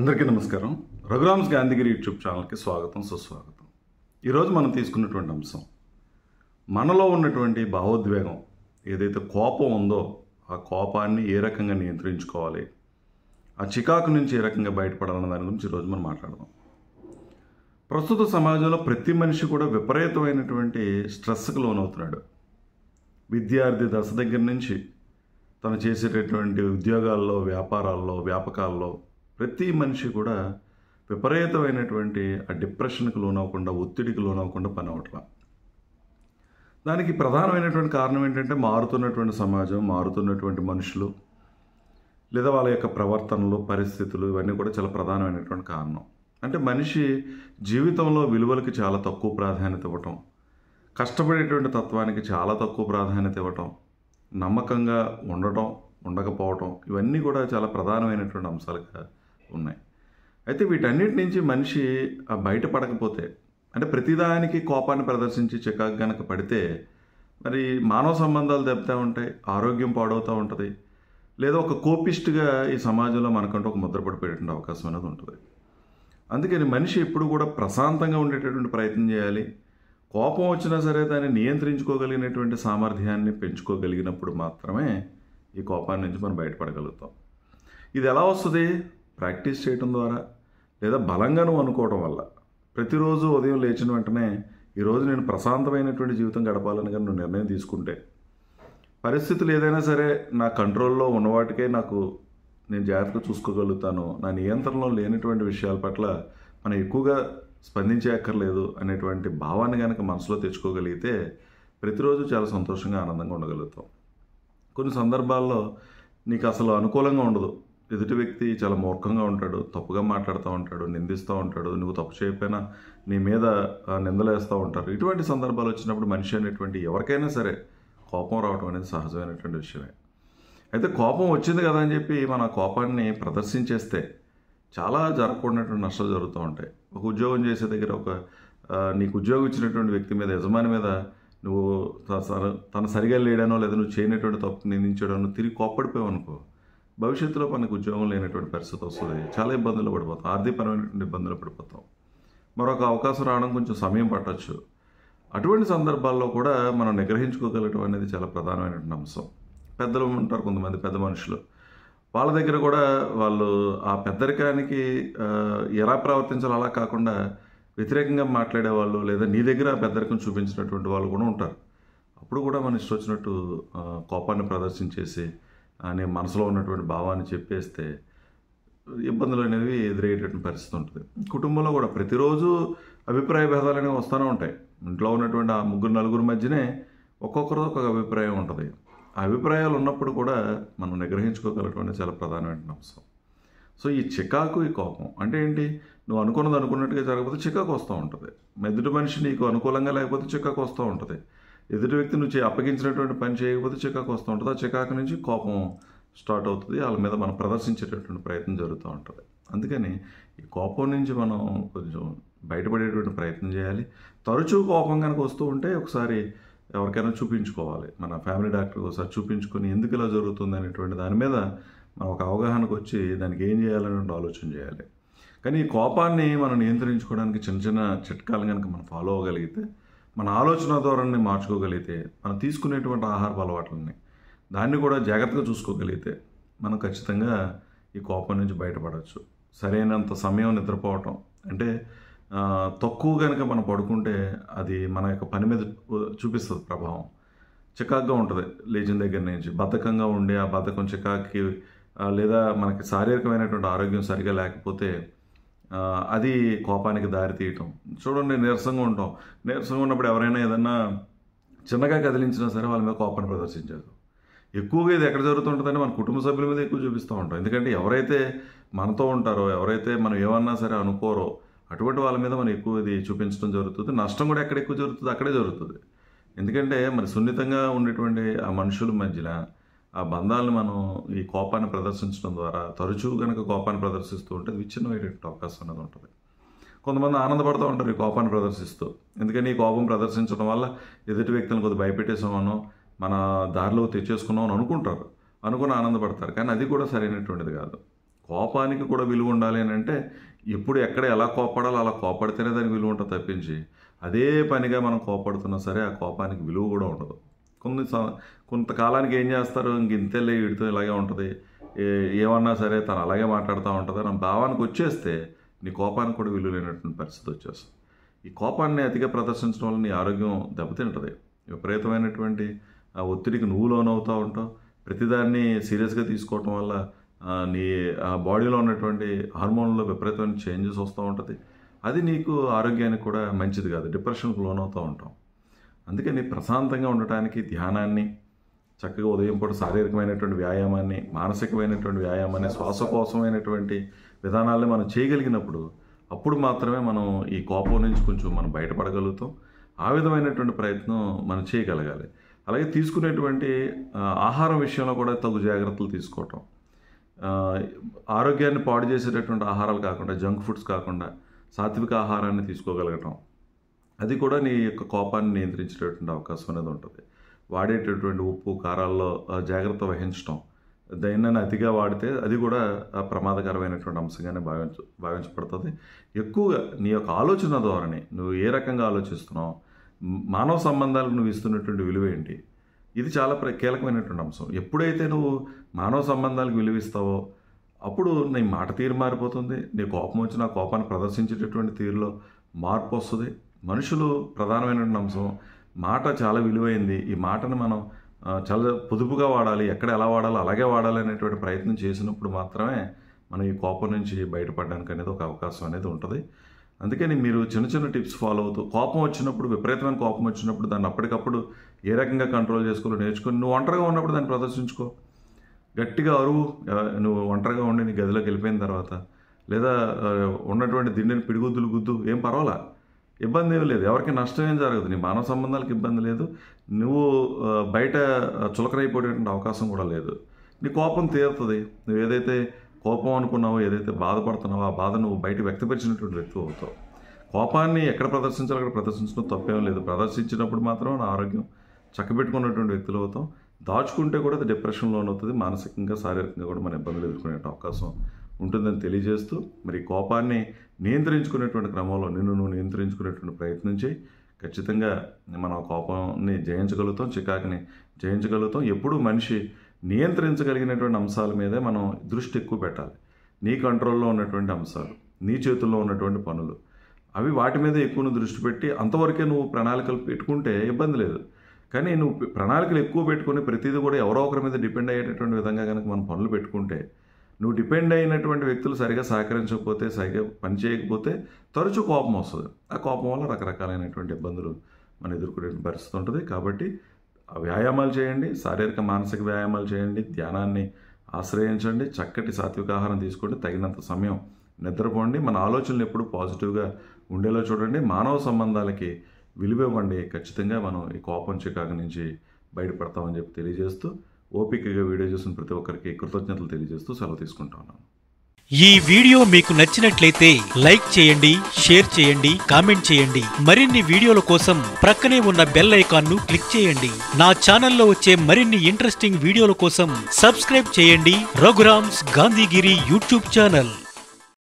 అందరికీ నమస్కారం. రఘురామ్స్ గాంధీగిరి యూట్యూబ్ ఛానల్కి స్వాగతం, సుస్వాగతం. ఈరోజు మనం తీసుకున్నటువంటి అంశం, మనలో ఉన్నటువంటి భావోద్వేగం ఏదైతే కోపం ఉందో ఆ కోపాన్ని ఏ రకంగా నియంత్రించుకోవాలి, ఆ చికాకు నుంచి ఏ రకంగా బయటపడాలన్న దాని గురించి ఈరోజు మనం మాట్లాడదాం. ప్రస్తుత సమాజంలో ప్రతి మనిషి కూడా విపరీతమైనటువంటి స్ట్రెస్కి లోనవుతున్నాడు. విద్యార్థి దశ దగ్గర నుంచి తను చేసేటటువంటి ఉద్యోగాల్లో, వ్యాపారాల్లో, వ్యాపకాల్లో ప్రతి మనిషి కూడా విపరీతమైనటువంటి ఆ డిప్రెషన్కి లోనవ్వకుండా, ఒత్తిడికి లోనవ్వకుండా పని అవట్లా. దానికి ప్రధానమైనటువంటి కారణం ఏంటంటే మారుతున్నటువంటి సమాజం, మారుతున్నటువంటి మనుషులు, లేదా వాళ్ళ యొక్క ప్రవర్తనలు, పరిస్థితులు, ఇవన్నీ కూడా చాలా ప్రధానమైనటువంటి కారణం. అంటే మనిషి జీవితంలో విలువలకి చాలా తక్కువ ప్రాధాన్యత ఇవ్వటం, కష్టపడేటువంటి తత్వానికి చాలా తక్కువ ప్రాధాన్యత ఇవ్వటం, నమ్మకంగా ఉండటం, ఉండకపోవటం, ఇవన్నీ కూడా చాలా ప్రధానమైనటువంటి అంశాలుగా ఉన్నాయి. అయితే వీటన్నిటి నుంచి మనిషి బయటపడకపోతే, అంటే ప్రతిదానికి కోపాన్ని ప్రదర్శించి చికాకు గనక పడితే మరి మానవ సంబంధాలు దెబ్బతా ఉంటాయి, ఆరోగ్యం పాడవుతూ ఉంటుంది, లేదా ఒక కోపిస్ట్గా ఈ సమాజంలో మనకంటూ ఒక ముద్ర పడిపోయేటువంటి అవకాశం అనేది ఉంటుంది. అందుకని మనిషి ఎప్పుడు కూడా ప్రశాంతంగా ఉండేటటువంటి ప్రయత్నం చేయాలి. కోపం వచ్చినా సరే దాన్ని నియంత్రించుకోగలిగినటువంటి సామర్థ్యాన్ని పెంచుకోగలిగినప్పుడు మాత్రమే ఈ కోపాన్ని నుంచి మనం బయటపడగలుగుతాం. ఇది ఎలా వస్తుంది? ప్రాక్టీస్ చేయడం ద్వారా, లేదా బలంగా నువ్వు అనుకోవడం వల్ల. ప్రతిరోజు ఉదయం లేచిన వెంటనే ఈరోజు నేను ప్రశాంతమైనటువంటి జీవితం గడపాలని కానీ నువ్వు నిర్ణయం తీసుకుంటే, పరిస్థితులు ఏదైనా సరే నా కంట్రోల్లో ఉన్నవాటికే నేను జాగ్రత్తగా చూసుకోగలుగుతాను, నా నియంత్రణలో లేనటువంటి విషయాల పట్ల మనం ఎక్కువగా స్పందించక్కర్లేదు అనేటువంటి భావాన్ని కనుక మనసులో తెచ్చుకోగలిగితే ప్రతిరోజు చాలా సంతోషంగా, ఆనందంగా ఉండగలుగుతాం. కొన్ని సందర్భాల్లో నీకు అసలు అనుకూలంగా ఉండదు. ఎదుటి వ్యక్తి చాలా మూర్ఖంగా ఉంటాడు, తప్పుగా మాట్లాడుతూ ఉంటాడు, నిందిస్తూ ఉంటాడు, నువ్వు తప్పు చేయకపోయినా నీ మీద నిందలేస్తూ ఉంటారు. ఇటువంటి సందర్భాలు వచ్చినప్పుడు మనిషి అనేటువంటి ఎవరికైనా సరే కోపం రావడం అనేది సహజమైనటువంటి విషయమే. అయితే కోపం వచ్చింది కదా అని చెప్పి మన కోపాన్ని ప్రదర్శించేస్తే చాలా జరగకూడనటువంటి నష్టాలు జరుగుతూ ఉంటాయి. ఒక ఉద్యోగం చేసే దగ్గర నీకు ఉద్యోగం ఇచ్చినటువంటి వ్యక్తి మీద, యజమాని మీద నువ్వు తను సరిగా లేడానో, లేదా నువ్వు చేయనటువంటి తప్పు నిందించడానో తిరిగి కోప్పడిపోయావు అనుకో, భవిష్యత్తులో మనకు ఉద్యోగం లేనటువంటి పరిస్థితి వస్తుంది. చాలా ఇబ్బందులు పడిపోతాం, ఆర్థికపరమైనటువంటి ఇబ్బందులు పడిపోతాం. మరొక అవకాశం రావడం కొంచెం సమయం పట్టచ్చు. అటువంటి సందర్భాల్లో కూడా మనం నిగ్రహించుకోగలగడం అనేది చాలా ప్రధానమైనటువంటి అంశం. పెద్దలు ఉంటారు, కొంతమంది పెద్ద మనుషులు, వాళ్ళ దగ్గర కూడా వాళ్ళు ఆ పెద్దరికానికి ఎలా ప్రవర్తించాలో అలా కాకుండా వ్యతిరేకంగా మాట్లాడేవాళ్ళు, లేదా నీ దగ్గర పెద్దరికం చూపించినటువంటి వాళ్ళు కూడా ఉంటారు. అప్పుడు కూడా మన ఇష్టం వచ్చినట్టు కోపాన్ని ప్రదర్శించేసి నేను మనసులో ఉన్నటువంటి భావాన్ని చెప్పేస్తే ఇబ్బందులు అనేవి ఎదురయ్యేటటువంటి పరిస్థితి ఉంటుంది. కుటుంబంలో కూడా ప్రతిరోజు అభిప్రాయ భేదాలు అనేవి వస్తూనే ఉంటాయి. ఇంట్లో ఉన్నటువంటి ఆ ముగ్గురు నలుగురు మధ్యనే ఒక్కొక్కరు ఒక్కొక్క అభిప్రాయం ఉంటుంది. ఆ అభిప్రాయాలు ఉన్నప్పుడు కూడా మనం నిగ్రహించుకోగలగడం అనేది చాలా ప్రధానమైన అంశం. సో ఈ చికాకు, ఈ కోపం అంటే ఏంటి? నువ్వు అనుకున్నది అనుకున్నట్టుగా జరగకపోతే చికాకు వస్తూ ఉంటుంది. ఎదుటి మనిషి నీకు అనుకూలంగా లేకపోతే చికాకు వస్తూ ఉంటుంది. ఎదుటి వ్యక్తి నువ్వు అప్పగించినటువంటి పని చేయకపోతే చికాకు వస్తూ ఉంటుంది. ఆ చికాకు నుంచి కోపం స్టార్ట్ అవుతుంది. వాళ్ళ మీద మనం ప్రదర్శించేటటువంటి ప్రయత్నం జరుగుతూ ఉంటుంది. అందుకని ఈ కోపం నుంచి మనం కొంచెం బయటపడేటువంటి ప్రయత్నం చేయాలి. తరచూ కోపం కనుక వస్తూ ఉంటే ఒకసారి ఎవరికైనా చూపించుకోవాలి. మన ఫ్యామిలీ డాక్టర్కి ఒకసారి చూపించుకొని ఎందుకు ఇలా జరుగుతుంది అనేటువంటి దాని మీద మనం ఒక అవగాహనకు వచ్చి దానికి ఏం చేయాలనే ఆలోచన చేయాలి. కానీ ఈ కోపాన్ని మనం నియంత్రించుకోవడానికి చిన్న చిన్న చిట్కాలు కనుక మనం ఫాలో అవ్వగలిగితే, మన ఆలోచన ధోరణిని మార్చుకోగలిగితే, మనం తీసుకునేటువంటి ఆహారపు అలవాట్లని దాన్ని కూడా జాగ్రత్తగా చూసుకోగలిగితే మనం ఖచ్చితంగా ఈ కోపం నుంచి బయటపడవచ్చు. సరైనంత సమయం నిద్రపోవటం, అంటే తక్కువ కనుక మనం పడుకుంటే అది మన యొక్క పని మీద చూపిస్తుంది ప్రభావం. చికాకుగా ఉంటుంది లేచిన దగ్గర నుంచి, బద్ధకంగా ఉండి ఆ బద్ధకం చికాకి, లేదా మనకి శారీరకమైనటువంటి ఆరోగ్యం సరిగా లేకపోతే అది కోపానికి దారి తీయటం. చూడండి, నీరసంగా ఉంటాం. నీరసంగా ఉన్నప్పుడు ఎవరైనా ఏదన్నా చిన్నగా కదిలించినా సరే వాళ్ళ మీద కోపాన్ని ప్రదర్శించారు. ఎక్కువగా ఇది ఎక్కడ జరుగుతుంటుందని మన కుటుంబ సభ్యుల మీద ఎక్కువ చూపిస్తూ ఉంటాం. ఎందుకంటే ఎవరైతే మనతో ఉంటారో, ఎవరైతే మనం ఏమన్నా సరే అనుకోరో అటువంటి వాళ్ళ మీద మనం ఎక్కువ ఇది చూపించడం జరుగుతుంది. నష్టం కూడా ఎక్కడ ఎక్కువ జరుగుతుంది అక్కడే జరుగుతుంది. ఎందుకంటే మరి సున్నితంగా ఉండేటువంటి ఆ మనుషుల మధ్యన ఆ బంధాలను మనం ఈ కోపాన్ని ప్రదర్శించడం ద్వారా, తరచూ కనుక కోపాన్ని ప్రదర్శిస్తూ ఉంటే విచ్ఛిన్నమయ్యేటువంటి అవకాశం అనేది ఉంటుంది. కొంతమంది ఆనందపడుతూ ఉంటారు ఈ కోపాన్ని ప్రదర్శిస్తూ. ఎందుకని ఈ కోపం ప్రదర్శించడం వల్ల ఎదుటి వ్యక్తులను కొద్దిగా భయపెట్టేసామనో, మన దారిలో తెచ్చేసుకున్నాం అని అనుకుంటారు, అనుకుని ఆనందపడతారు. కానీ అది కూడా సరైనటువంటిది కాదు. కోపానికి కూడా విలువ ఉండాలి అని అంటే ఎప్పుడు ఎక్కడ ఎలా కోపడాలో అలా కోపడితేనే దానికి విలువ ఉంటుంది తప్పించి అదే పనిగా మనం కోపడుతున్నా సరే ఆ కోపానికి విలువ కూడా ఉండదు. కొంతకాలానికి ఏం చేస్తారు, ఇంక ఇంతేలే వీడితో ఇలాగే ఉంటుంది, ఏమన్నా సరే తను అలాగే మాట్లాడుతూ ఉంటుంది అన్న భావానికి వచ్చేస్తే నీ కోపానికి కూడా విలువ లేనటువంటి పరిస్థితి వచ్చేస్తుంది. ఈ కోపాన్ని అతిగా ప్రదర్శించడం వల్ల నీ ఆరోగ్యం దెబ్బతింటుంది. విపరీతమైనటువంటి ఒత్తిడికి నువ్వు లోనవుతూ ఉంటావు. ప్రతిదాన్ని సీరియస్గా తీసుకోవటం వల్ల నీ బాడీలో ఉన్నటువంటి హార్మోన్లో విపరీతమైన చేంజెస్ వస్తూ ఉంటుంది. అది నీకు ఆరోగ్యానికి కూడా మంచిది కాదు, డిప్రెషన్కి లోనవుతూ ఉంటాం. అందుకని ప్రశాంతంగా ఉండటానికి ధ్యానాన్ని, చక్కగా ఉదయం పూట శారీరకమైనటువంటి వ్యాయామాన్ని, మానసికమైనటువంటి వ్యాయామాన్ని, శ్వాసకోసమైనటువంటి విధానాలని మనం చేయగలిగినప్పుడు అప్పుడు మాత్రమే మనం ఈ కోపం నుంచి కొంచెం మనం బయటపడగలుగుతాం. ఆ విధమైనటువంటి ప్రయత్నం మనం చేయగలగాలి. అలాగే తీసుకునేటువంటి ఆహారం విషయంలో కూడా తగు జాగ్రత్తలు తీసుకోవటం, ఆరోగ్యాన్ని పాడు చేసేటటువంటి ఆహారాలు కాకుండా, జంక్ ఫుడ్స్ కాకుండా సాత్విక ఆహారాన్ని తీసుకోగలగటం, అది కూడా నీ యొక్క కోపాన్ని నియంత్రించేటటువంటి అవకాశం అనేది ఉంటుంది. వాడేటటువంటి ఉప్పు కారాల్లో జాగ్రత్త వహించడం, దైనాన్ని అతిగా వాడితే అది కూడా ప్రమాదకరమైనటువంటి అంశంగానే భావించబడుతుంది. ఎక్కువగా నీ యొక్క ఆలోచన ధోరణి, నువ్వు ఏ రకంగా ఆలోచిస్తున్నావు, మానవ సంబంధాలకు నువ్వు ఇస్తున్నటువంటి విలువ ఏంటి, ఇది చాలా కీలకమైనటువంటి అంశం. ఎప్పుడైతే నువ్వు మానవ సంబంధాలకు విలువిస్తావో అప్పుడు నీ మాట తీరు మారిపోతుంది. నీ కోపం వచ్చిన కోపాన్ని ప్రదర్శించేటటువంటి తీరులో మార్పు వస్తుంది. మనుషులు ప్రధానమైనటువంటి అంశం మాట చాలా విలువైంది. ఈ మాటను మనం చాలా పొదుపుగా వాడాలి, ఎక్కడ ఎలా వాడాలో అలాగే వాడాలి అనేటువంటి ప్రయత్నం చేసినప్పుడు మాత్రమే మనం ఈ కోపం నుంచి బయటపడడానికి అనేది ఒక అవకాశం అనేది ఉంటుంది. అందుకని మీరు చిన్న చిన్న టిప్స్ ఫాలో అవుతూ, కోపం వచ్చినప్పుడు, విపరీతమైన కోపం వచ్చినప్పుడు దాన్ని అప్పటికప్పుడు ఏ రకంగా కంట్రోల్ చేసుకోవాలో నేర్చుకొని, నువ్వు ఒంటరిగా ఉన్నప్పుడు దాన్ని ప్రదర్శించుకో. గట్టిగా అరువు, నువ్వు ఒంటరిగా ఉండి నీ గదిలోకి వెళ్ళిపోయిన తర్వాత, లేదా ఉన్నటువంటి దిండిని పిడిగుద్దులు గుద్దు, ఏం పర్వాలా, ఇబ్బంది ఏం లేదు, ఎవరికి నష్టం ఏం జరగదు, నీ మానవ సంబంధాలకు ఇబ్బంది లేదు, నువ్వు బయట చులకనైపోయేటువంటి అవకాశం కూడా లేదు. నీ కోపం తీరుతుంది. నువ్వు ఏదైతే కోపం అనుకున్నావో, ఏదైతే బాధపడుతున్నావో ఆ బాధ నువ్వు బయట వ్యక్తపరిచినటువంటి వ్యక్తి అవుతావు. కోపాన్ని ఎక్కడ ప్రదర్శించాలో అక్కడ ప్రదర్శించడం తప్పేం లేదు. ప్రదర్శించినప్పుడు మాత్రం నా ఆరోగ్యం చక్కబెట్టుకున్నటువంటి వ్యక్తులు అవుతాం. దాచుకుంటే కూడా అది డిప్రెషన్లో అవుతుంది. మానసికంగా, శారీరకంగా కూడా మన ఇబ్బందులు ఎదుర్కొనే అవకాశం ఉంటుందని తెలియజేస్తూ, మరి కోపాన్ని నియంత్రించుకునేటువంటి క్రమంలో నిన్ను నువ్వు నియంత్రించుకునేటువంటి ప్రయత్నం చేయి. ఖచ్చితంగా మనం కోపాన్ని జయించగలుగుతాం, చికాకుని జయించగలుగుతాం. ఎప్పుడూ మనిషి నియంత్రించగలిగినటువంటి అంశాల మీదే మనం దృష్టి ఎక్కువ పెట్టాలి. నీ కంట్రోల్లో ఉన్నటువంటి అంశాలు, నీ చేతుల్లో ఉన్నటువంటి పనులు, అవి వాటి మీద ఎక్కువ దృష్టి పెట్టి అంతవరకే నువ్వు ప్రణాళికలు పెట్టుకుంటే ఇబ్బంది లేదు. కానీ నువ్వు ప్రణాళికలు ఎక్కువ పెట్టుకుని ప్రతిదీ కూడా ఎవరో ఒకరి మీద డిపెండ్ అయ్యేటటువంటి విధంగా కనుక మనం పనులు పెట్టుకుంటే, నువ్వు డిపెండ్ అయినటువంటి వ్యక్తులు సరిగా సహకరించకపోతే, సరిగా పని చేయకపోతే తరచూ కోపం వస్తుంది. ఆ కోపం వల్ల రకరకాలైనటువంటి ఇబ్బందులు మనం ఎదుర్కొనే పరిస్థితి ఉంటుంది. కాబట్టి వ్యాయామాలు చేయండి, శారీరక మానసిక వ్యాయామాలు చేయండి, ధ్యానాన్ని ఆశ్రయించండి, చక్కటి సాత్విక ఆహారం తీసుకోండి, తగినంత సమయం నిద్రపోండి, మన ఆలోచనలు ఎప్పుడు పాజిటివ్గా ఉండేలా చూడండి, మానవ సంబంధాలకి విలువ ఇవ్వండి. ఖచ్చితంగా మనం ఈ కోపం చికాకు నుంచి బయటపడతామని చెప్పి తెలియజేస్తూ, ఓపికగా వీడియో చూసిన ప్రతి ఒక్కరికి కృతజ్ఞతలు తెలియజేస్తూ సెలవు తీసుకుంటున్నాను. ఈ వీడియో మీకు నచ్చినట్లయితే లైక్ చేయండి, షేర్ చేయండి, కామెంట్ చేయండి. మరిన్ని వీడియోల కోసం ప్రక్కనే ఉన్న బెల్ ఐకాన్ను క్లిక్ చేయండి. నా ఛానల్లో వచ్చే మరిన్ని ఇంట్రెస్టింగ్ వీడియోల కోసం సబ్స్క్రైబ్ చేయండి రఘురామ్స్ గాంధీగిరి యూట్యూబ్ ఛానల్.